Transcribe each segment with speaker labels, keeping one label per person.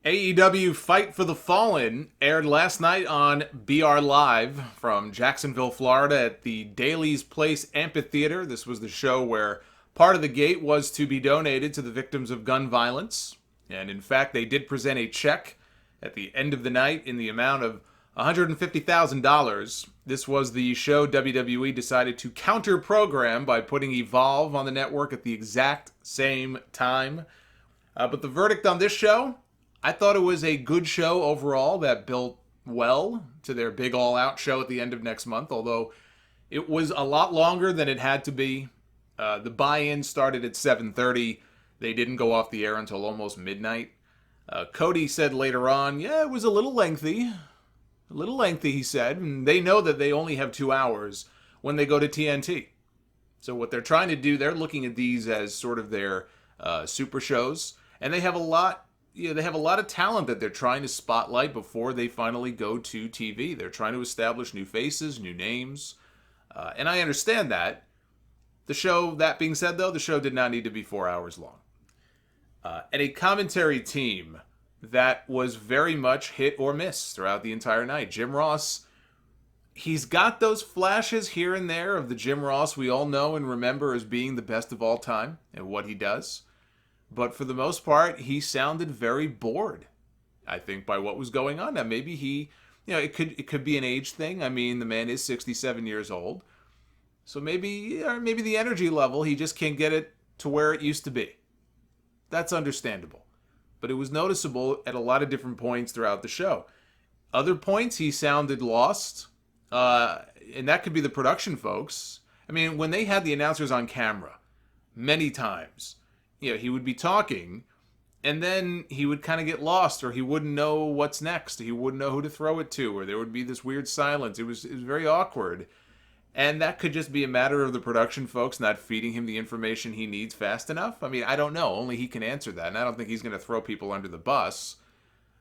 Speaker 1: AEW Fight for the Fallen aired last night on BR Live from Jacksonville, Florida at the Daly's Place Amphitheater. This was the show where part of the gate was to be donated to the victims of gun violence. And in fact, they did present a check at the end of the night in the amount of $150,000. This was the show WWE decided to counter-program by putting Evolve on the network at the exact same time. But the verdict on this show, I thought it was a good show overall that built well to their big all-out show at the end of next month, although it was a lot longer than it had to be. The buy-in started at 7:30. They didn't go off the air until almost midnight. Cody said later on, yeah, it was a little lengthy. A little lengthy, he said, and they know that they only have 2 hours when they go to TNT. So what they're trying to do, they're looking at these as sort of their super shows, and they have a lot of talent that they're trying to spotlight before they finally go to TV. They're trying to establish new faces, new names, and I understand that. That being said, though, the show did not need to be 4 hours long. And a commentary team that was very much hit or miss throughout the entire night. Jim Ross, he's got those flashes here and there of the Jim Ross we all know and remember as being the best of all time and what he does. But for the most part, he sounded very bored, I think, by what was going on. Now, maybe it could be an age thing. I mean, the man is 67 years old. So maybe the energy level, he just can't get it to where it used to be. That's understandable. But it was noticeable at a lot of different points throughout the show. Other points, he sounded lost. And that could be the production folks. I mean, when they had the announcers on camera, many times, he would be talking, and then he would kind of get lost, or he wouldn't know what's next. He wouldn't know who to throw it to, or there would be this weird silence. It was very awkward. And that could just be a matter of the production folks not feeding him the information he needs fast enough. I mean, I don't know. Only he can answer that. And I don't think he's going to throw people under the bus.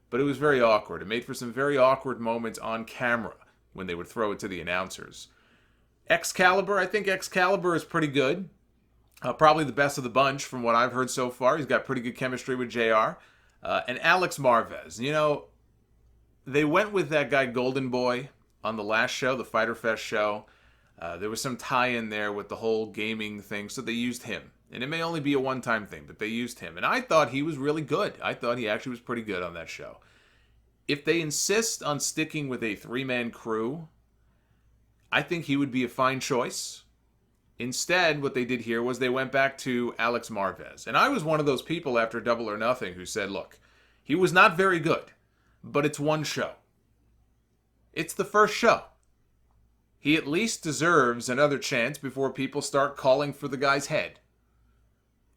Speaker 1: But it was very awkward. It made for some very awkward moments on camera when they would throw it to the announcers. Excalibur, I think Excalibur is pretty good. Probably the best of the bunch from what I've heard so far. He's got pretty good chemistry with JR. And Alex Marvez. They went with that guy Golden Boy on the last show, the Fyter Fest show. There was some tie-in there with the whole gaming thing, so they used him. And it may only be a one-time thing, but they used him. And I thought he was really good. I thought he actually was pretty good on that show. If they insist on sticking with a 3-man crew, I think he would be a fine choice. Instead, what they did here was they went back to Alex Marvez. And I was one of those people after Double or Nothing who said, look, he was not very good, but it's one show. It's the first show. He at least deserves another chance before people start calling for the guy's head.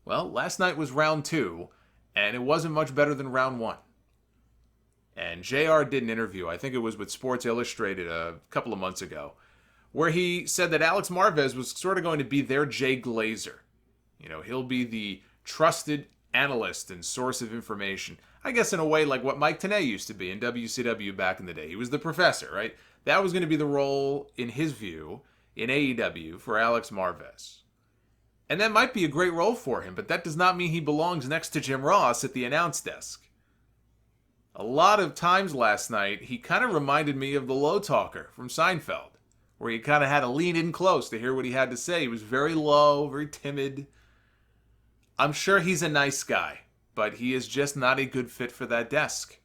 Speaker 1: Well, last night was round 2, and it wasn't much better than round 1. And JR did an interview, I think it was with Sports Illustrated a couple of months ago, where he said that Alex Marvez was sort of going to be their Jay Glazer. He'll be the trusted analyst and source of information. I guess in a way like what Mike Tenay used to be in WCW back in the day. He was the professor, right? That was going to be the role, in his view, in AEW for Alex Marvez. And that might be a great role for him, but that does not mean he belongs next to Jim Ross at the announce desk. A lot of times last night, he kind of reminded me of the Low Talker from Seinfeld, where he kind of had to lean in close to hear what he had to say. He was very low, very timid. I'm sure he's a nice guy, but he is just not a good fit for that desk.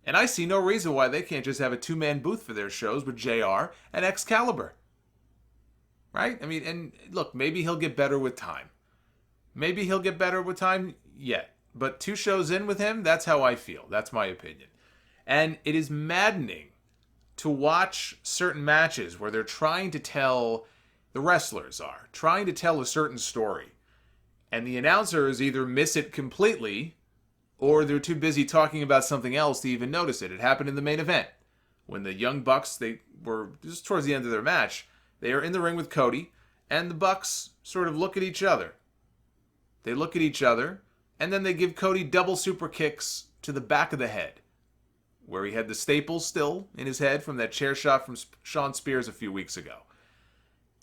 Speaker 1: And I see no reason why they can't just have a 2-man booth for their shows with JR and Excalibur. Right? I mean, and look, maybe he'll get better with time. Maybe he'll get better with time yet. But 2 shows in with him, that's how I feel. That's my opinion. And it is maddening to watch certain matches where they're trying to tell, the wrestlers are, trying to tell a certain story. And the announcers either miss it completely, or they're too busy talking about something else to even notice it. It happened in the main event. When the Young Bucks, they were just towards the end of their match, they are in the ring with Cody, and the Bucks sort of look at each other. They look at each other, and then they give Cody double super kicks to the back of the head, where he had the staples still in his head from that chair shot from Shawn Spears a few weeks ago.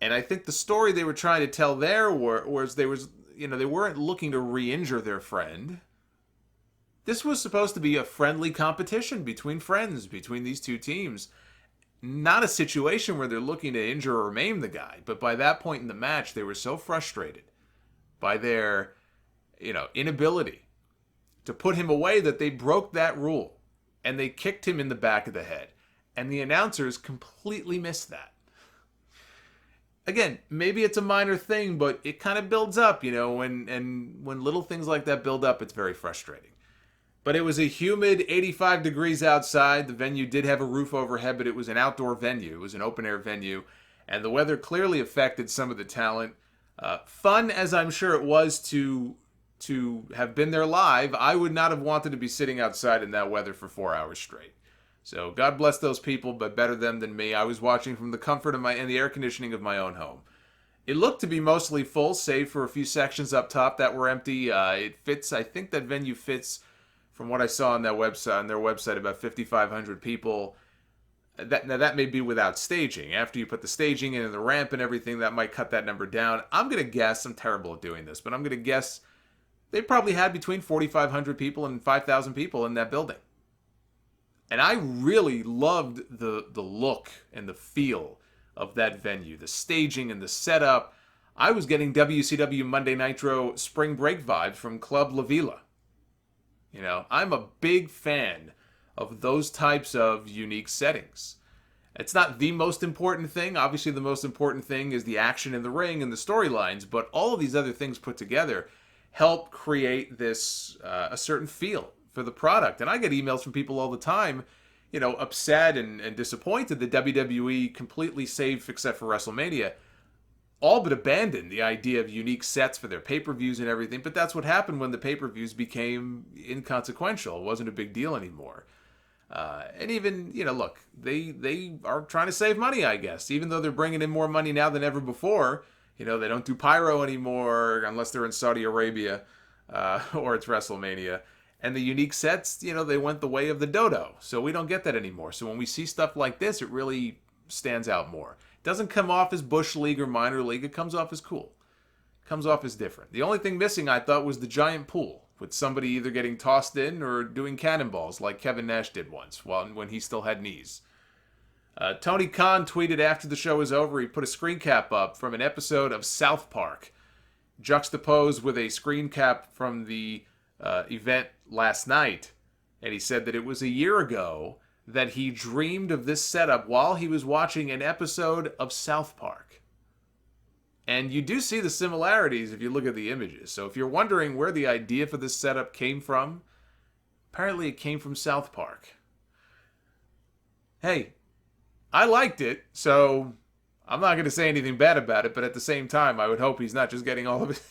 Speaker 1: And I think the story they were trying to tell there was they weren't looking to re-injure their friend. This was supposed to be a friendly competition between friends, between these two teams. Not a situation where they're looking to injure or maim the guy. But by that point in the match, they were so frustrated by their, inability to put him away that they broke that rule. And they kicked him in the back of the head. And the announcers completely missed that. Again, maybe it's a minor thing, but it kind of builds up, when little things like that build up, it's very frustrating. But it was a humid 85 degrees outside. The venue did have a roof overhead, but it was an outdoor venue. It was an open-air venue. And the weather clearly affected some of the talent. Fun as I'm sure it was to have been there live, I would not have wanted to be sitting outside in that weather for 4 hours straight. So God bless those people, but better them than me. I was watching from the comfort of and the air conditioning of my own home. It looked to be mostly full, save for a few sections up top that were empty. It fits, I think that venue fits, from what I saw on their website, about 5,500 people. That may be without staging. After you put the staging in and the ramp and everything, that might cut that number down. I'm going to guess, I'm terrible at doing this, but I'm going to guess they probably had between 4,500 people and 5,000 people in that building. And I really loved the look and the feel of that venue, the staging and the setup. I was getting WCW Monday Nitro Spring Break vibes from Club La Vila. I'm a big fan of those types of unique settings. It's not the most important thing. Obviously, the most important thing is the action in the ring and the storylines, but all of these other things put together help create this, a certain feel for the product. And I get emails from people all the time, upset and disappointed that WWE completely, save except for WrestleMania, all but abandoned the idea of unique sets for their pay-per-views and everything. But that's what happened when the pay-per-views became inconsequential. It wasn't a big deal anymore. And even, look, they are trying to save money, I guess. Even though they're bringing in more money now than ever before. They don't do pyro anymore unless they're in Saudi Arabia or it's WrestleMania. And the unique sets, they went the way of the dodo. So we don't get that anymore. So when we see stuff like this, it really stands out more. It doesn't come off as Bush League or minor league. It comes off as cool. It comes off as different. The only thing missing, I thought, was the giant pool, with somebody either getting tossed in or doing cannonballs like Kevin Nash did once when he still had knees. Tony Khan tweeted after the show was over, he put a screen cap up from an episode of South Park, juxtaposed with a screen cap from the event last night. And he said that it was a year ago that he dreamed of this setup while he was watching an episode of South Park. And you do see the similarities if you look at the images. So if you're wondering where the idea for this setup came from, apparently it came from South Park. Hey, I liked it, so I'm not going to say anything bad about it, but at the same time, I would hope he's not just getting all of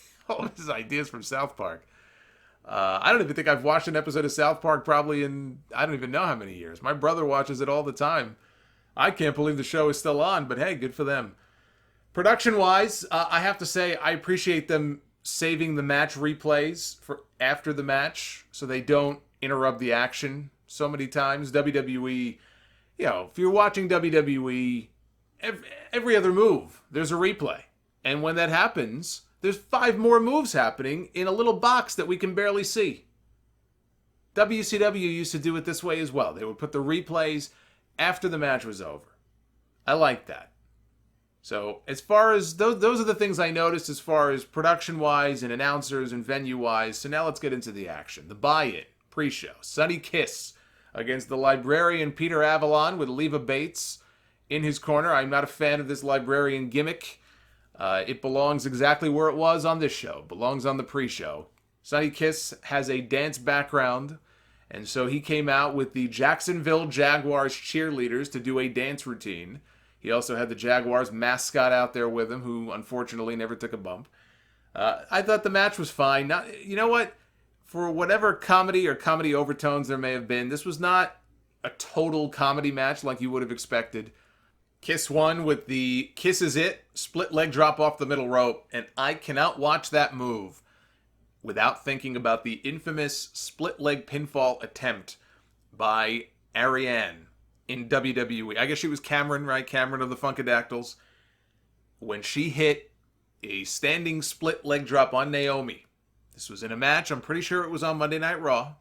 Speaker 1: his ideas from South Park. I don't even think I've watched an episode of South Park probably in, I don't even know how many years. My brother watches it all the time. I can't believe the show is still on, but hey, good for them. Production-wise, I have to say I appreciate them saving the match replays for after the match so they don't interrupt the action so many times. WWE, if you're watching WWE, every other move, there's a replay. And when that happens, there's 5 more moves happening in a little box that we can barely see. WCW used to do it this way as well. They would put the replays after the match was over. I like that. So as far as those are the things I noticed as far as production-wise and announcers and venue-wise. So now let's get into the action. The buy-in, pre-show. Sonny Kiss against the librarian Peter Avalon with Leva Bates in his corner. I'm not a fan of this librarian gimmick. It belongs exactly where it was on this show. Belongs on the pre-show. Sonny Kiss has a dance background, and so he came out with the Jacksonville Jaguars cheerleaders to do a dance routine. He also had the Jaguars mascot out there with him, who unfortunately never took a bump. I thought the match was fine. Now, you know what? For whatever comedy or comedy overtones there may have been, this was not a total comedy match like you would have expected. Kiss won with the Kiss Is It split leg drop off the middle rope, and I cannot watch that move without thinking about the infamous split leg pinfall attempt by Ariane in WWE. I guess she was Cameron, right? Cameron of the Funkadactyls. When she hit a standing split leg drop on Naomi. This was in a match. I'm pretty sure it was on Monday Night Raw.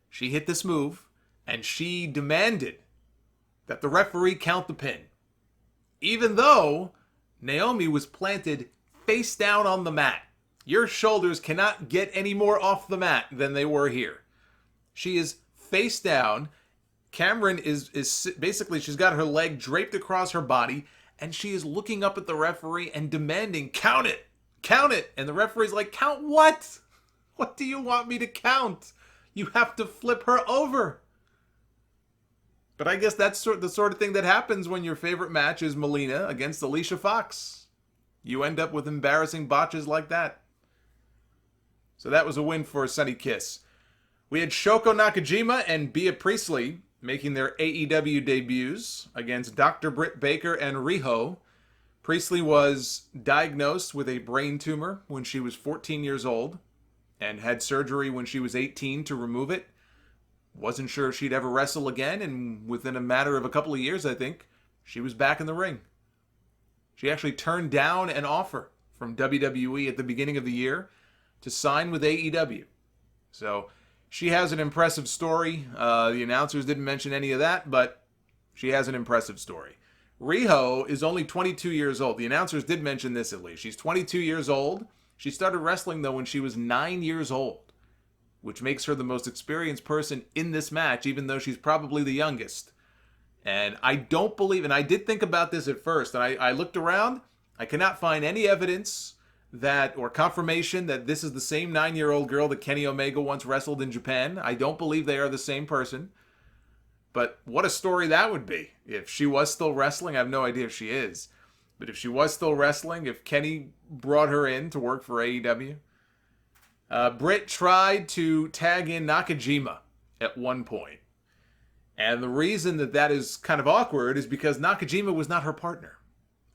Speaker 1: she hit this move, and she demanded that the referee count the pin. Even though Naomi was planted face down on the mat. Your shoulders cannot get any more off the mat than they were here. She is face down. Cameron is basically, she's got her leg draped across her body, and she is looking up at the referee and demanding, count it, count it. And the referee's like, count what? What do you want me to count? You have to flip her over. But I guess that's the sort of thing that happens when your favorite match is Melina against Alicia Fox. You end up with embarrassing botches like that. So that was a win for Sunny Kiss. We had Shoko Nakajima and Bea Priestley making their AEW debuts against Dr. Britt Baker and Riho. Priestley was diagnosed with a brain tumor when she was 14 years old and had surgery when she was 18 to remove it. Wasn't sure if she'd ever wrestle again, and within a matter of a couple of years, I think, she was back in the ring. She actually turned down an offer from WWE at the beginning of the year to sign with AEW. So she has an impressive story. The announcers didn't mention any of that, but she has an impressive story. Riho is only 22 years old. The announcers did mention this at least. She's 22 years old. She started wrestling, though, when she was 9 years old, which makes her the most experienced person in this match, even though she's probably the youngest. And I don't believe, and I did think about this at first, and I looked around. I cannot find any evidence that, or confirmation that this is the same 9-year-old girl that Kenny Omega once wrestled in Japan. I don't believe they are the same person. But what a story that would be. If she was still wrestling, I have no idea if she is. But if she was still wrestling, if Kenny brought her in to work for AEW. Britt tried to tag in Nakajima at one point. And the reason that is kind of awkward is because Nakajima was not her partner.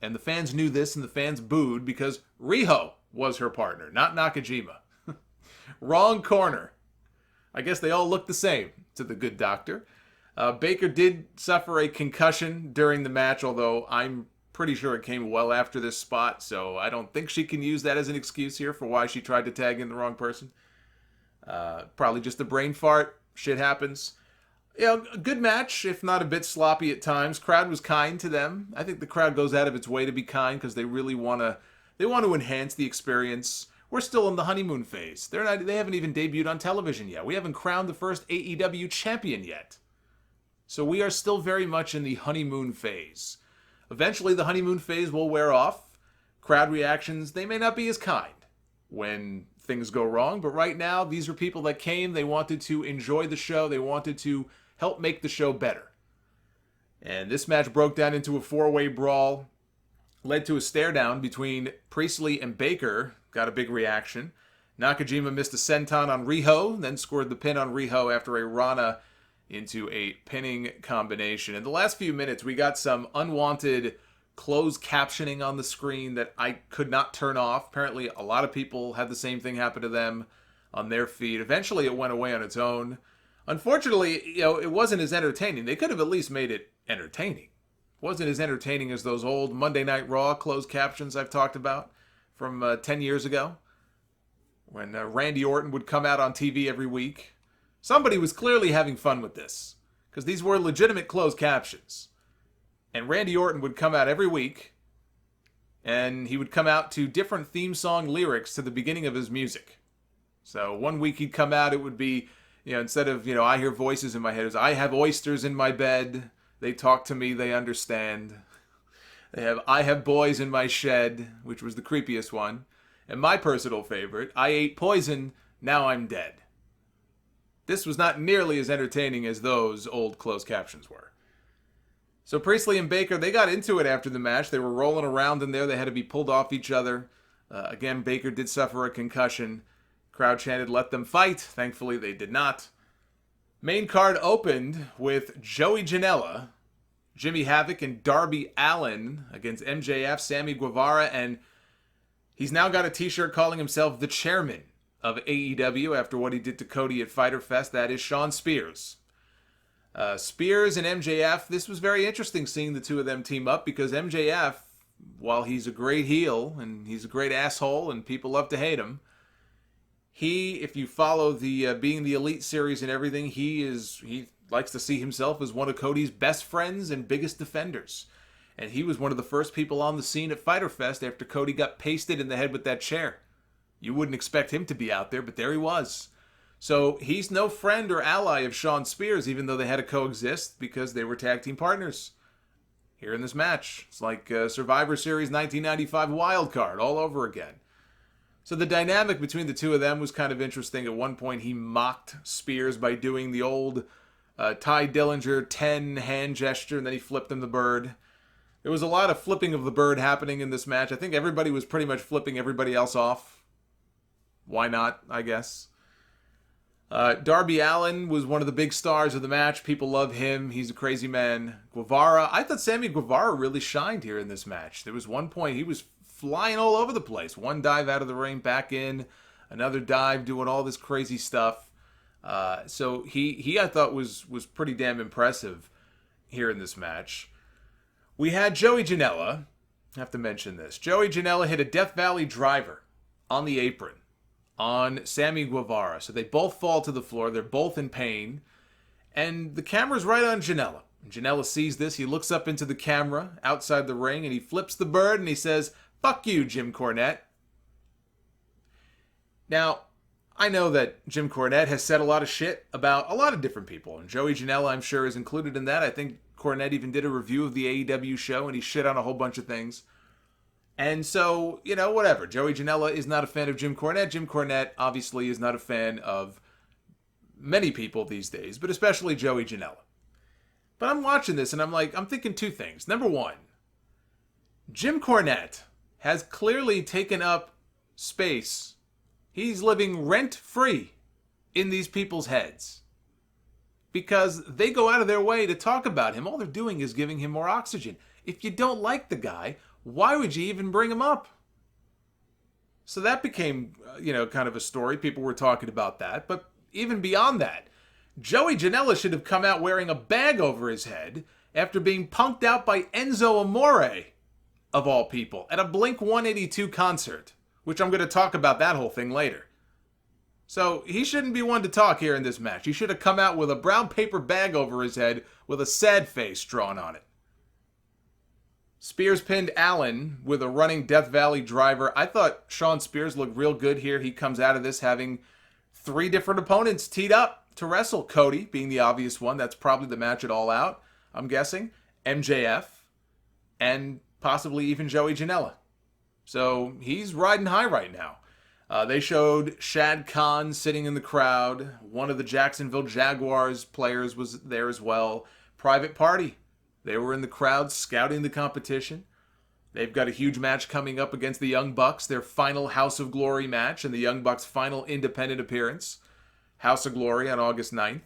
Speaker 1: And the fans knew this, and the fans booed because Riho was her partner, not Nakajima. Wrong corner. I guess they all look the same to the good doctor. Baker did suffer a concussion during the match, although I'm pretty sure it came well after this spot, so I don't think she can use that as an excuse here for why she tried to tag in the wrong person. Probably just a brain fart. Shit happens. You know, a good match, if not a bit sloppy at times. Crowd was kind to them. I think the crowd goes out of its way to be kind because they really want to enhance the experience. We're still in the honeymoon phase. They haven't even debuted on television yet. We haven't crowned the first AEW champion yet. So we are still very much in the honeymoon phase. Eventually the honeymoon phase will wear off. Crowd reactions, they may not be as kind when things go wrong, but right now these are people that came, they wanted to enjoy the show, they wanted to help make the show better. And this match broke down into a 4-way brawl, led to a stare down between Priestley and Baker, got a big reaction. Nakajima missed a senton on Riho, then scored the pin on Riho after a Rana into a pinning combination. In the last few minutes, we got some unwanted closed captioning on the screen that I could not turn off. Apparently, a lot of people had the same thing happen to them on their feed. Eventually, it went away on its own. Unfortunately, it wasn't as entertaining. They could have at least made it entertaining. It wasn't as entertaining as those old Monday Night Raw closed captions I've talked about from 10 years ago, when Randy Orton would come out on TV every week. Somebody was clearly having fun with this, because these were legitimate closed captions. And Randy Orton would come out every week, and he would come out to different theme song lyrics to the beginning of his music. So one week he'd come out, it would be, instead of, I hear voices in my head, it was, I have oysters in my bed, they talk to me, they understand. I have boys in my shed, which was the creepiest one. And my personal favorite, I ate poison, now I'm dead. This was not nearly as entertaining as those old closed captions were. So Priestley and Baker, they got into it after the match. They were rolling around in there. They had to be pulled off each other. Again, Baker did suffer a concussion. Crowd chanted, let them fight. Thankfully, they did not. Main card opened with Joey Janela, Jimmy Havoc, and Darby Allin against MJF, Sammy Guevara, and he's now got a t-shirt calling himself the chairman of AEW after what he did to Cody at Fyter Fest. That is Shawn Spears. Spears and MJF, this was very interesting seeing the two of them team up because MJF, while he's a great heel and he's a great asshole and people love to hate him, If you follow the Being the Elite series and everything, he likes to see himself as one of Cody's best friends and biggest defenders. And he was one of the first people on the scene at Fyter Fest after Cody got pasted in the head with that chair. You wouldn't expect him to be out there, but there he was. So he's no friend or ally of Shawn Spears, even though they had to coexist because they were tag team partners here in this match. It's like Survivor Series 1995 Wild Card all over again. So the dynamic between the two of them was kind of interesting. At one point, he mocked Spears by doing the old Ty Dillinger 10 hand gesture, and then he flipped him the bird. There was a lot of flipping of the bird happening in this match. I think everybody was pretty much flipping everybody else off. Why not, I guess. Darby Allin was one of the big stars of the match. People love him. He's a crazy man. Guevara, I thought Sammy Guevara really shined here in this match. There was one point he was flying all over the place. One dive out of the ring, back in. Another dive, doing all this crazy stuff. So he I thought was pretty damn impressive here in this match. We had Joey Janela. I have to mention this. Joey Janela hit a Death Valley driver on the apron on Sammy Guevara. So they both fall to the floor. They're both in pain. And the camera's right on Janela. Janela sees this. He looks up into the camera outside the ring and he flips the bird and he says, "Fuck you, Jim Cornette." Now, I know that Jim Cornette has said a lot of shit about a lot of different people. And Joey Janela, I'm sure, is included in that. I think Cornette even did a review of the AEW show and he shit on a whole bunch of things. And so, whatever. Joey Janela is not a fan of Jim Cornette. Jim Cornette, obviously, is not a fan of many people these days, but especially Joey Janela. But I'm watching this and I'm thinking two things. Number one, Jim Cornette has clearly taken up space. He's living rent-free in these people's heads. Because they go out of their way to talk about him. All they're doing is giving him more oxygen. If you don't like the guy, why would you even bring him up? So that became, kind of a story. People were talking about that. But even beyond that, Joey Janela should have come out wearing a bag over his head after being punked out by Enzo Amore, of all people, at a Blink-182 concert, which I'm going to talk about that whole thing later. So he shouldn't be one to talk here in this match. He should have come out with a brown paper bag over his head with a sad face drawn on it. Spears pinned Allin with a running Death Valley driver. I thought Shawn Spears looked real good here. He comes out of this having 3 different opponents teed up to wrestle. Cody being the obvious one. That's probably the match at All Out, I'm guessing. MJF. And possibly even Joey Janela. So he's riding high right now. They showed Shad Khan sitting in the crowd. One of the Jacksonville Jaguars players was there as well. Private Party. They were in the crowd scouting the competition. They've got a huge match coming up against the Young Bucks, their final House of Glory match, and the Young Bucks' final independent appearance. House of Glory on August 9th.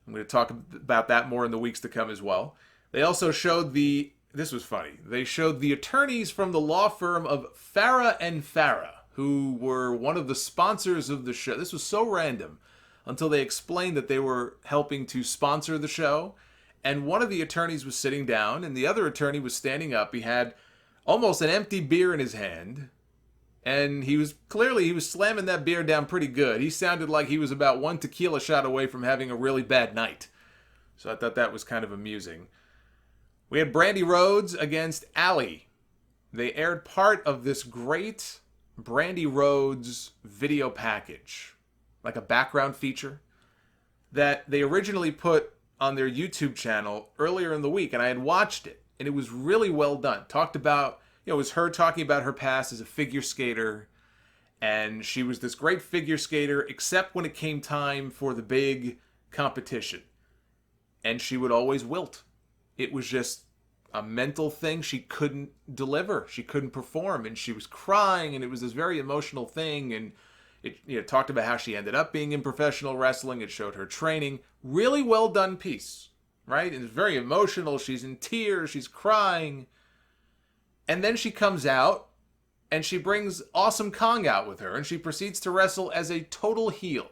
Speaker 1: I'm going to talk about that more in the weeks to come as well. They also showed this was funny, they showed the attorneys from the law firm of Farah and Farah, who were one of the sponsors of the show. This was so random until they explained that they were helping to sponsor the show. And one of the attorneys was sitting down, and the other attorney was standing up. He had almost an empty beer in his hand, and he was slamming that beer down pretty good. He sounded like he was about 1 tequila shot away from having a really bad night. So I thought that was kind of amusing. We had Brandi Rhodes against Allie. They aired part of this great Brandi Rhodes video package, like a background feature, that they originally put on their YouTube channel earlier in the week, and I had watched it, and it was really well done. Talked about, it was her talking about her past as a figure skater, and she was this great figure skater, except when it came time for the big competition. And she would always wilt. It was just a mental thing. She couldn't deliver. She couldn't perform, and she was crying, and it was this very emotional thing, and it talked about how she ended up being in professional wrestling. It showed her training. Really well done piece, right? It's very emotional. She's in tears. She's crying. And then she comes out and she brings Awesome Kong out with her, and she proceeds to wrestle as a total heel,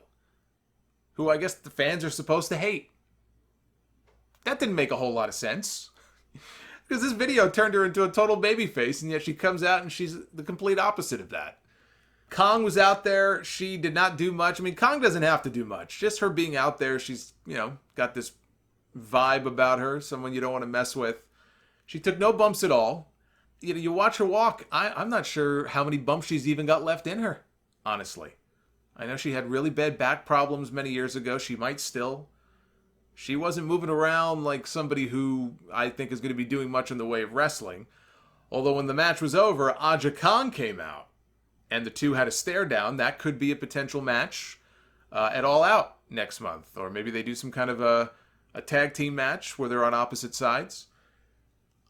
Speaker 1: who I guess the fans are supposed to hate. That didn't make a whole lot of sense, because this video turned her into a total babyface, and yet she comes out and she's the complete opposite of that. Kong was out there. She did not do much. I mean, Kong doesn't have to do much. Just her being out there, she's, got this vibe about her, someone you don't want to mess with. She took no bumps at all. You watch her walk, I'm not sure how many bumps she's even got left in her, honestly. I know she had really bad back problems many years ago. She might still. She wasn't moving around like somebody who I think is going to be doing much in the way of wrestling. Although when the match was over, Aja Khan came out, and the two had a stare down. That could be a potential match at All Out next month. Or maybe they do some kind of a tag team match where they're on opposite sides.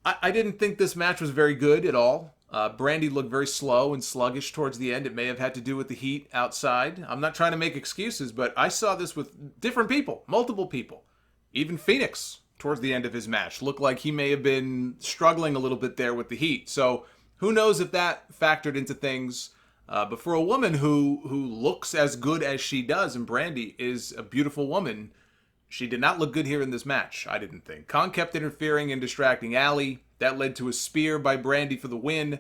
Speaker 1: I didn't think this match was very good at all. Brandi looked very slow and sluggish towards the end. It may have had to do with the heat outside. I'm not trying to make excuses, but I saw this with different people, multiple people. Even Phoenix, towards the end of his match, looked like he may have been struggling a little bit there with the heat. So who knows if that factored into things. But for a woman who looks as good as she does, and Brandi is a beautiful woman, she did not look good here in this match, I didn't think. Khan kept interfering and distracting Allie. That led to a spear by Brandi for the win.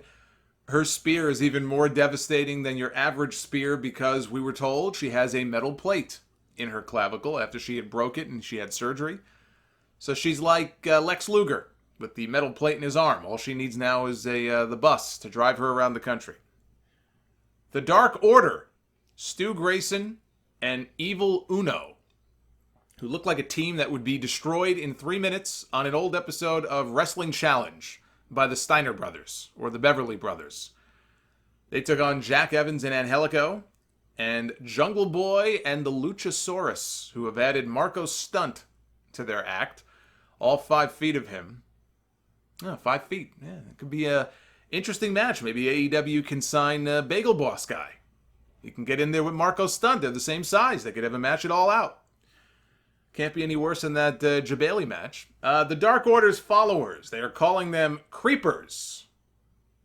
Speaker 1: Her spear is even more devastating than your average spear because we were told she has a metal plate in her clavicle after she had broke it and she had surgery. So she's like Lex Luger with the metal plate in his arm. All she needs now is the bus to drive her around the country. The Dark Order, Stu Grayson and Evil Uno, who looked like a team that would be destroyed in 3 minutes on an old episode of Wrestling Challenge by the Steiner brothers, or the Beverly brothers. They took on Jack Evans and Angelico, and Jungle Boy and the Luchasaurus, who have added Marco Stunt to their act. All 5 feet of him. Oh, 5 feet. Yeah, it could be a interesting match. Maybe AEW can sign Bagel Boss guy. He can get in there with Marco Stunt. They're the same size. They could have a match at All Out. Can't be any worse than that Jabali match. The Dark Order's followers, they are calling them creepers.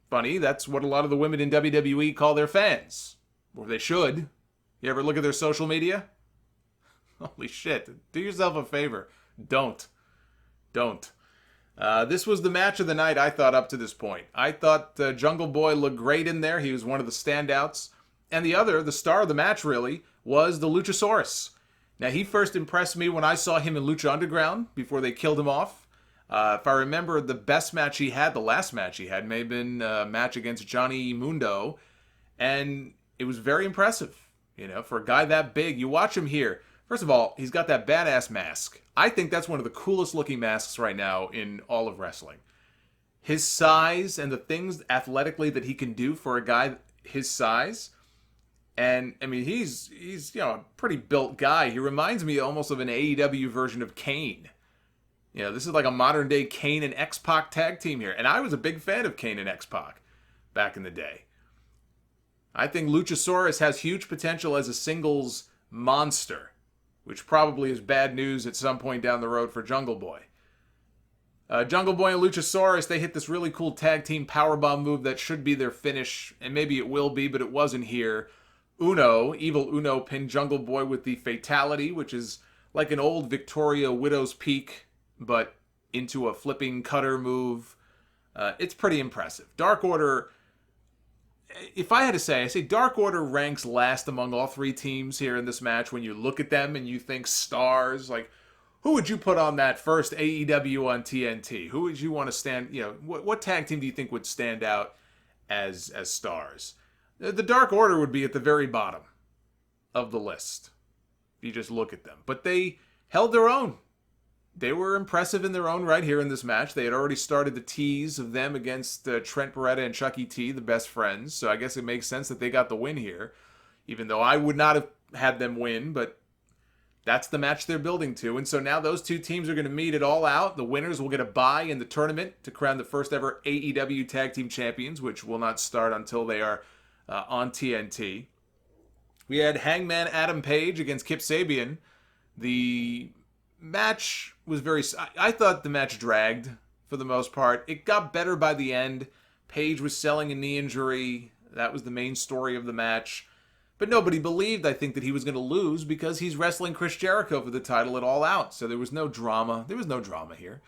Speaker 1: Funny, that's what a lot of the women in WWE call their fans. Or they should. You ever look at their social media? Holy shit. Do yourself a favor. Don't. This was the match of the night, I thought, up to this point. I thought Jungle Boy looked great in there. He was one of the standouts. And the star of the match, really, was the Luchasaurus. Now, he first impressed me when I saw him in Lucha Underground before they killed him off. If I remember, the best match he had, the last match he had, may have been a match against Johnny Mundo. And it was very impressive, for a guy that big. You watch him here. First of all, he's got that badass mask. I think that's one of the coolest looking masks right now in all of wrestling. His size and the things athletically that he can do for a guy his size. And, I mean, he's a pretty built guy. He reminds me almost of an AEW version of Kane. This is like a modern-day Kane and X-Pac tag team here. And I was a big fan of Kane and X-Pac back in the day. I think Luchasaurus has huge potential as a singles monster, which probably is bad news at some point down the road for Jungle Boy. Jungle Boy and Luchasaurus, they hit this really cool tag team powerbomb move that should be their finish, and maybe it will be, but it wasn't here. Evil Uno pinned Jungle Boy with the fatality, which is like an old Victoria Widow's Peak, but into a flipping cutter move. It's pretty impressive. Dark Order, if I had to say, I say Dark Order ranks last among all 3 teams here in this match. When you look at them and you think stars, like, who would you put on that first AEW on TNT? Who would you want to stand, what tag team do you think would stand out as stars? The Dark Order would be at the very bottom of the list, if you just look at them. But they held their own. They were impressive in their own right here in this match. They had already started the tease of them against Trent Beretta and Chucky T, the best friends. So I guess it makes sense that they got the win here, even though I would not have had them win. But that's the match they're building to. And so now those 2 teams are going to meet it All Out. The winners will get a bye in the tournament to crown the first ever AEW Tag Team Champions, which will not start until they are on TNT. We had Hangman Adam Page against Kip Sabian. The match was I thought the match dragged for the most part. It got better by the end. Page was selling a knee injury. That was the main story of the match. But nobody believed, I think, that he was going to lose because he's wrestling Chris Jericho for the title at All Out. So there was no drama. There was no drama here.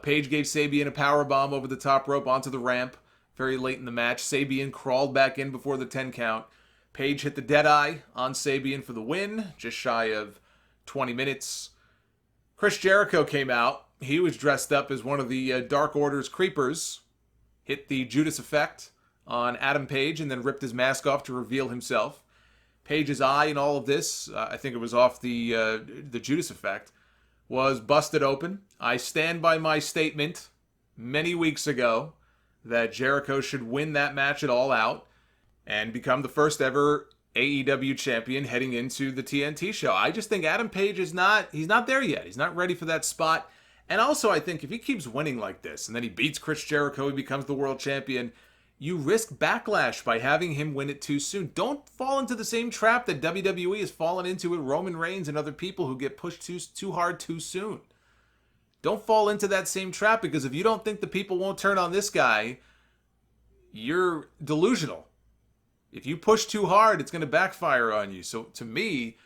Speaker 1: Page gave Sabian a powerbomb over the top rope onto the ramp very late in the match. Sabian crawled back in before the 10 count. Paige hit the Deadeye on Sabian for the win, just shy of 20 minutes. Chris Jericho came out. He was dressed up as one of the Dark Order's creepers. Hit the Judas effect on Adam Page and then ripped his mask off to reveal himself. Page's eye in all of this, I think it was off the Judas effect, was busted open. I stand by my statement many weeks ago that Jericho should win that match at All Out and become the first ever AEW champion heading into the TNT show. I just think Adam Page he's not there yet. He's not ready for that spot. And also, I think if he keeps winning like this and then he beats Chris Jericho, he becomes the world champion, you risk backlash by having him win it too soon. Don't fall into the same trap that WWE has fallen into with Roman Reigns and other people who get pushed too hard too soon. Don't fall into that same trap, because if you don't think the people won't turn on this guy, you're delusional. If you push too hard, it's going to backfire on you. So to me,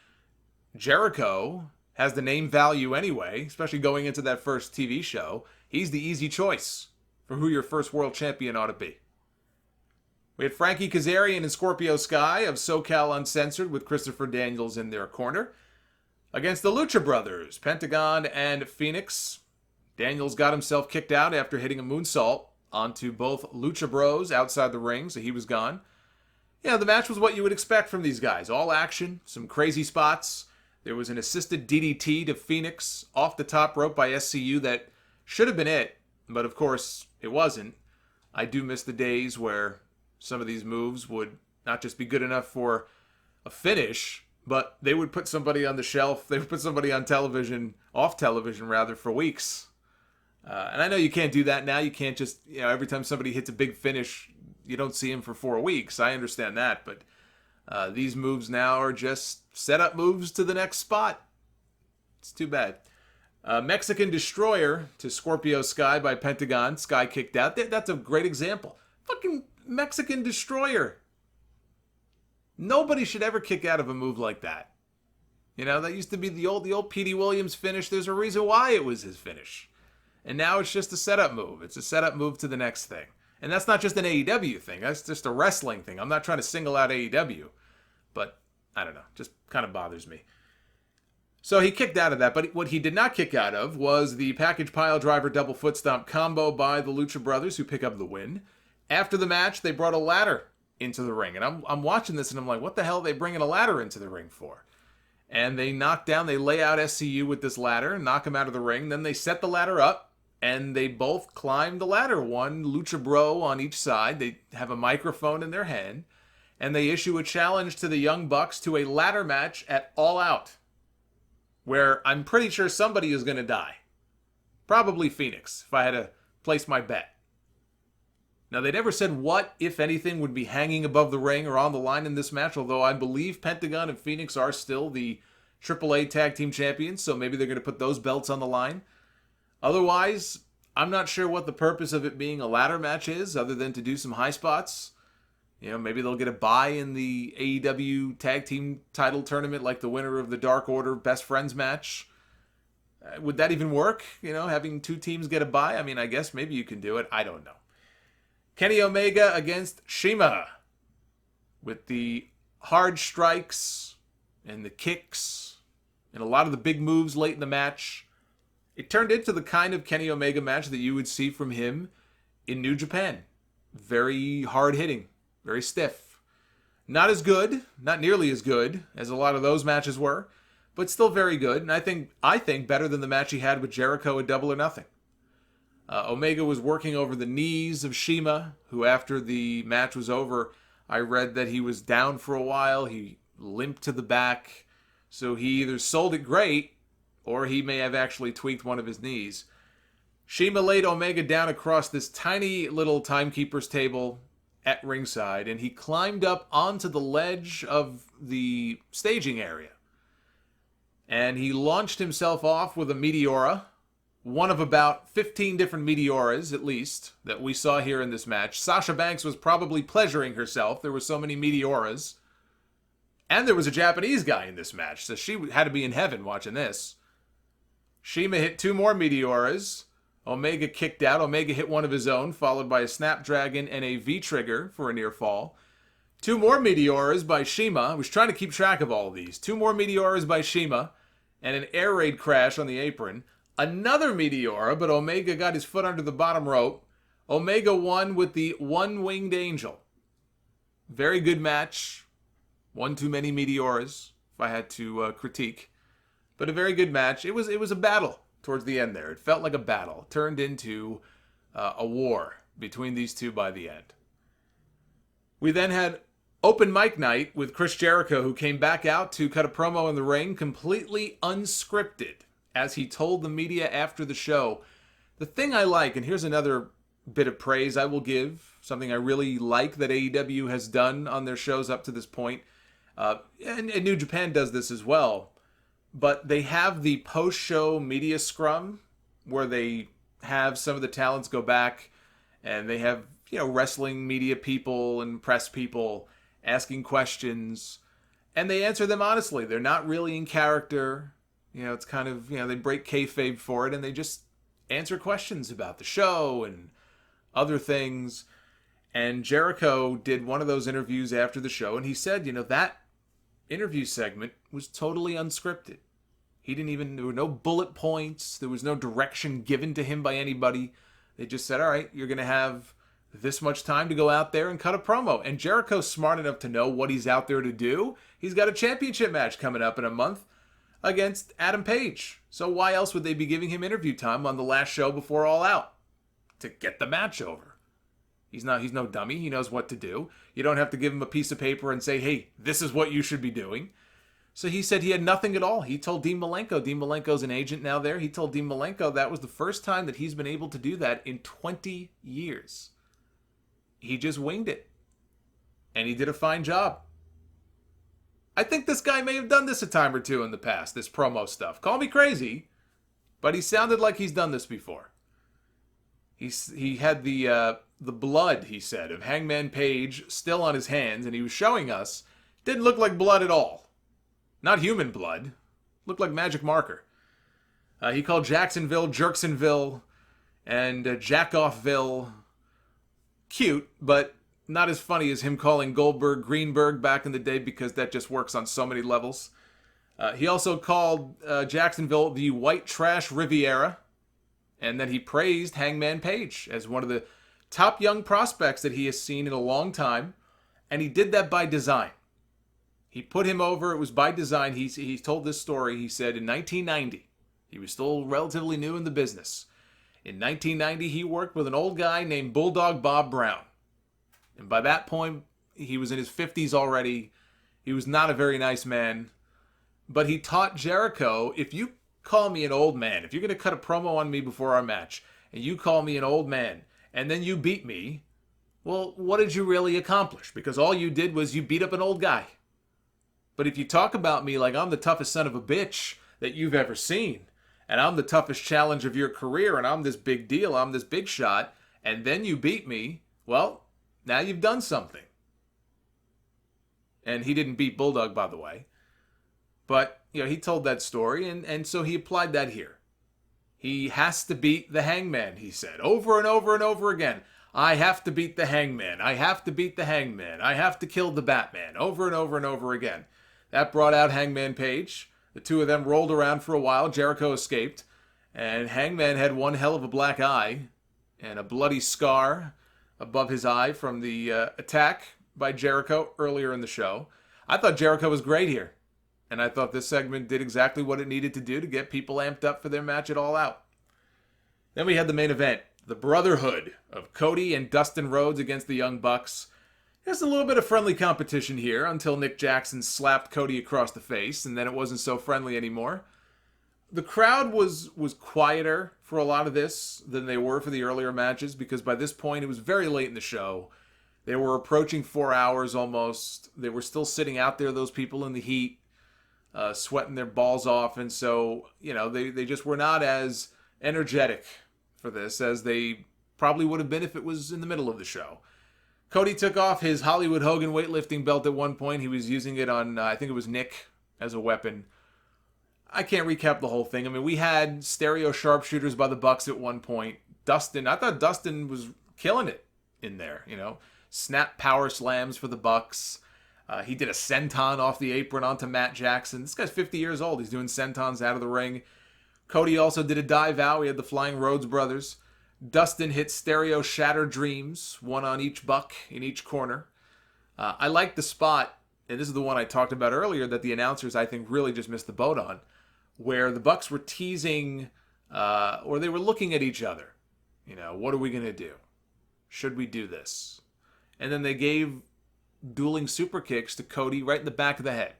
Speaker 1: Jericho has the name value anyway, especially going into that first TV show. He's the easy choice for who your first world champion ought to be. We had Frankie Kazarian and Scorpio Sky of SoCal Uncensored with Christopher Daniels in their corner against the Lucha Brothers, Pentagon and Phoenix. Daniels got himself kicked out after hitting a moonsault onto both Lucha Bros outside the ring, so he was gone. Yeah, the match was what you would expect from these guys. All action, some crazy spots. There was an assisted DDT to Phoenix off the top rope by SCU that should have been it, but of course it wasn't. I do miss the days where some of these moves would not just be good enough for a finish, but they would put somebody on the shelf. They would put somebody on television, off television rather, for weeks. And I know you can't do that now. You can't just, every time somebody hits a big finish, you don't see him for 4 weeks. I understand that, but these moves now are just set-up moves to the next spot. It's too bad. Mexican Destroyer to Scorpio Sky by Pentagon. Sky kicked out. That's a great example. Fucking Mexican Destroyer. Nobody should ever kick out of a move like that. That used to be the old Petey Williams finish. There's a reason why it was his finish. And now it's just a setup move. It's a setup move to the next thing. And that's not just an AEW thing. That's just a wrestling thing. I'm not trying to single out AEW. But, I don't know. Just kind of bothers me. So he kicked out of that. But what he did not kick out of was the package pile driver double foot stomp combo by the Lucha Brothers, who pick up the win. After the match, they brought a ladder into the ring. And I'm watching this and I'm like, what the hell are they bringing a ladder into the ring for? And they lay out SCU with this ladder, knock him out of the ring. Then they set the ladder up. And they both climb the ladder, one Lucha Bro on each side. They have a microphone in their hand. And they issue a challenge to the Young Bucks to a ladder match at All Out, where I'm pretty sure somebody is going to die. Probably Phoenix, if I had to place my bet. Now, they never said what, if anything, would be hanging above the ring or on the line in this match, although I believe Pentagon and Phoenix are still the AAA Tag Team Champions, so maybe they're going to put those belts on the line. Otherwise, I'm not sure what the purpose of it being a ladder match is, other than to do some high spots. Maybe they'll get a bye in the AEW Tag Team title tournament, like the winner of the Dark Order Best Friends match. Would that even work? Having 2 teams get a bye? I mean, I guess maybe you can do it. I don't know. Kenny Omega against Cima, with the hard strikes and the kicks and a lot of the big moves late in the match. It turned into the kind of Kenny Omega match that you would see from him in New Japan. Very hard-hitting, very stiff. Not as good, not nearly as good as a lot of those matches were, but still very good. And I think better than the match he had with Jericho at Double or Nothing. Omega was working over the knees of Cima, who after the match was over, I read that he was down for a while. He limped to the back. So he either sold it great, or he may have actually tweaked one of his knees. Cima laid Omega down across this tiny little timekeeper's table at ringside, and he climbed up onto the ledge of the staging area. And he launched himself off with a Meteora, one of about 15 different Meteoras, at least, that we saw here in this match. Sasha Banks was probably pleasuring herself. There were so many Meteoras. And there was a Japanese guy in this match, so she had to be in heaven watching this. Cima hit 2 more Meteoras. Omega kicked out. Omega hit one of his own, followed by a Snapdragon and a V-Trigger for a near fall. Two more Meteoras by Cima. I was trying to keep track of all of these. Two more Meteoras by Cima and an air raid crash on the apron. Another Meteora, but Omega got his foot under the bottom rope. Omega won with the one-winged angel. Very good match. One too many Meteoras, if I had to critique. But a very good match. It was a battle towards the end there. It felt like a battle. It turned into a war between these two by the end. We then had open mic night with Chris Jericho, who came back out to cut a promo in the ring, completely unscripted, as he told the media after the show. The thing I like, and here's another bit of praise I will give, something I really like that AEW has done on their shows up to this point, and New Japan does this as well, but they have the post-show media scrum where they have some of the talents go back and they have, wrestling media people and press people asking questions, and they answer them honestly. They're not really in character. It's kind of, they break kayfabe for it and they just answer questions about the show and other things. And Jericho did one of those interviews after the show, and he said, that interview segment was totally unscripted. There were no bullet points. There was no direction given to him by anybody. They just said, all right, you're going to have this much time to go out there and cut a promo. And Jericho's smart enough to know what he's out there to do. He's got a championship match coming up in a month against Adam Page. So why else would they be giving him interview time on the last show before All Out? To get the match over. He's no dummy. He knows what to do. You don't have to give him a piece of paper and say, hey, this is what you should be doing. So he said he had nothing at all. He told Dean Malenko's an agent now there. He told Dean Malenko that was the first time that he's been able to do that in 20 years. He just winged it. And he did a fine job. I think this guy may have done this a time or two in the past, this promo stuff. Call me crazy, but he sounded like he's done this before. He had the blood, he said, of Hangman Page still on his hands, and he was showing us. Didn't look like blood at all. Not human blood. Looked like magic marker. He called Jacksonville Jerksonville and Jackoffville cute, but not as funny as him calling Goldberg Greenberg back in the day, because that just works on so many levels. He also called Jacksonville the White Trash Riviera, and then he praised Hangman Page as one of the top young prospects that he has seen in a long time, and he did that by design. He put him over. It was by design. He told this story. He said in 1990, he was still relatively new in the business. In 1990, he worked with an old guy named Bulldog Bob Brown. And by that point, he was in his 50s already. He was not a very nice man. But he taught Jericho, if you call me an old man, if you're going to cut a promo on me before our match, and you call me an old man, and then you beat me, well, what did you really accomplish? Because all you did was you beat up an old guy. But if you talk about me like I'm the toughest son of a bitch that you've ever seen, and I'm the toughest challenge of your career, and I'm this big deal, I'm this big shot, and then you beat me, well, now you've done something. And he didn't beat Bulldog, by the way. But, he told that story, and so he applied that here. He has to beat the Hangman, he said, over and over and over again. I have to beat the Hangman. I have to beat the Hangman. I have to kill the Batman, over and over and over again. That brought out Hangman Page. The two of them rolled around for a while. Jericho escaped. And Hangman had one hell of a black eye and a bloody scar above his eye from the attack by Jericho earlier in the show. I thought Jericho was great here. And I thought this segment did exactly what it needed to do to get people amped up for their match at All Out. Then we had the main event. The Brotherhood of Cody and Dustin Rhodes against the Young Bucks. There's a little bit of friendly competition here until Nick Jackson slapped Cody across the face, and then it wasn't so friendly anymore. The crowd was quieter for a lot of this than they were for the earlier matches, because by this point it was very late in the show. They were approaching 4 hours almost. They were still sitting out there, those people in the heat, sweating their balls off, and so, they just were not as energetic for this as they probably would have been if it was in the middle of the show. Cody took off his Hollywood Hogan weightlifting belt at one point. He was using it on, I think it was Nick, as a weapon. I can't recap the whole thing. I mean, we had stereo sharpshooters by the Bucks at one point. I thought Dustin was killing it in there, snap power slams for the Bucks. He did a senton off the apron onto Matt Jackson. This guy's 50 years old. He's doing sentons out of the ring. Cody also did a dive out. We had the Flying Rhodes brothers. Dustin hit stereo shatter dreams, one on each buck in each corner. I like the spot, and this is the one I talked about earlier, that the announcers, I think, really just missed the boat on, where the Bucks were teasing, or they were looking at each other. What are we going to do? Should we do this? And then they gave dueling super kicks to Cody right in the back of the head.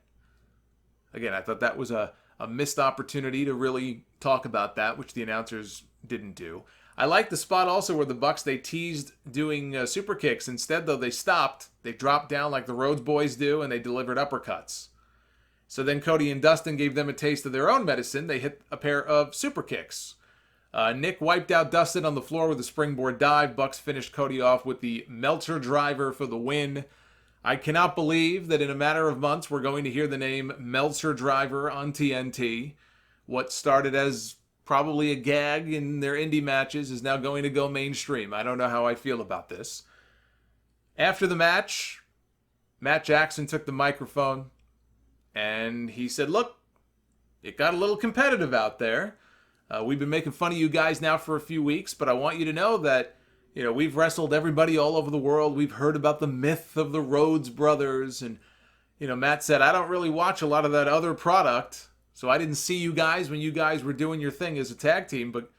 Speaker 1: Again, I thought that was a missed opportunity to really talk about that, which the announcers didn't do. I like the spot also where the Bucks, they teased doing super kicks. Instead, though, they stopped. They dropped down like the Rhodes boys do, and they delivered uppercuts. So then Cody and Dustin gave them a taste of their own medicine. They hit a pair of super kicks. Nick wiped out Dustin on the floor with a springboard dive. Bucks finished Cody off with the Meltzer driver for the win. I cannot believe that in a matter of months we're going to hear the name Meltzer driver on TNT. What started as probably a gag in their indie matches is now going to go mainstream. I don't know how I feel about this. After the match, Matt Jackson took the microphone and he said, look, it got a little competitive out there. We've been making fun of you guys now for a few weeks, but I want you to know that, we've wrestled everybody all over the world. We've heard about the myth of the Rhodes brothers. And, Matt said, I don't really watch a lot of that other product, so I didn't see you guys when you guys were doing your thing as a tag team, but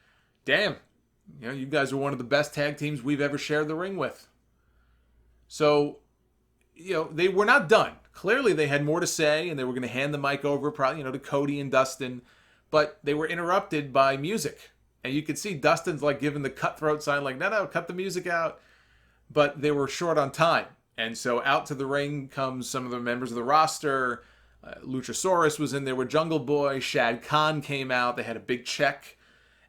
Speaker 1: damn, you guys are one of the best tag teams we've ever shared the ring with. So, they were not done. Clearly they had more to say, and they were going to hand the mic over probably, to Cody and Dustin, but they were interrupted by music. And you could see Dustin's like giving the cutthroat sign, like, no, cut the music out. But they were short on time. And so out to the ring comes some of the members of the roster. Luchasaurus was in there with Jungle Boy. Shad Khan came out. They had a big check.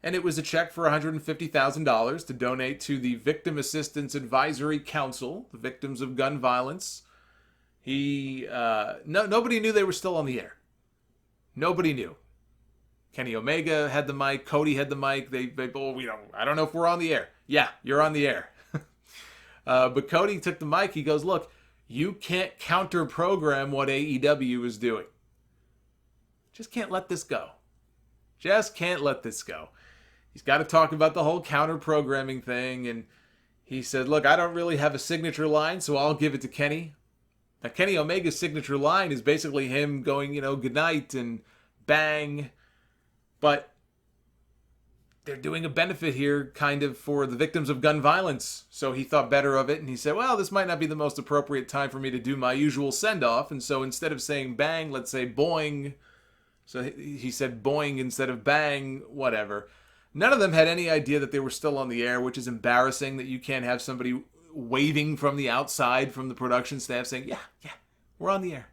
Speaker 1: And it was a check for $150,000 to donate to the Victim Assistance Advisory Council, the victims of gun violence. Nobody knew they were still on the air. Nobody knew. Kenny Omega had the mic. Cody had the mic. I don't know if we're on the air. Yeah, you're on the air. But Cody took the mic. He goes, look, you can't counter-program what AEW is doing. Just can't let this go. Just can't let this go. He's got to talk about the whole counter-programming thing. And he said, look, I don't really have a signature line, so I'll give it to Kenny. Now, Kenny Omega's signature line is basically him going, good night and bang. But they're doing a benefit here kind of for the victims of gun violence. So he thought better of it. And he said, well, this might not be the most appropriate time for me to do my usual send-off. And so instead of saying bang, let's say boing. So he said boing instead of bang, whatever. None of them had any idea that they were still on the air, which is embarrassing that you can't have somebody waving from the outside from the production staff saying, yeah, we're on the air.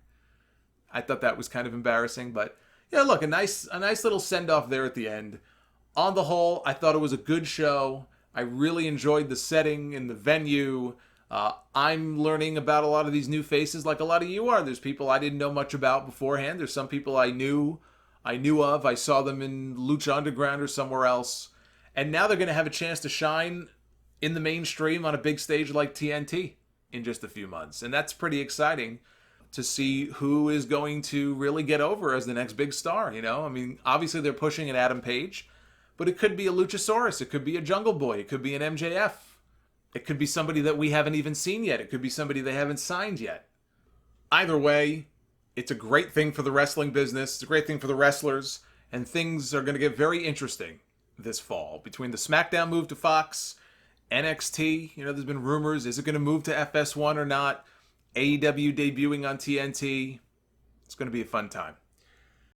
Speaker 1: I thought that was kind of embarrassing, but yeah, look, a nice little send-off there at the end. On the whole, I thought it was a good show. I really enjoyed the setting and the venue. I'm learning about a lot of these new faces like a lot of you are. There's people I didn't know much about beforehand. There's some people I knew of. I saw them in Lucha Underground or somewhere else. And now they're going to have a chance to shine in the mainstream on a big stage like TNT in just a few months. And that's pretty exciting to see who is going to really get over as the next big star, obviously they're pushing an Adam Page, but it could be a Luchasaurus, it could be a Jungle Boy, it could be an MJF, it could be somebody that we haven't even seen yet, it could be somebody they haven't signed yet. Either way, it's a great thing for the wrestling business, it's a great thing for the wrestlers, and things are going to get very interesting this fall. Between the SmackDown move to Fox, NXT, there's been rumors, is it going to move to FS1 or not? AEW debuting on TNT. It's going to be a fun time.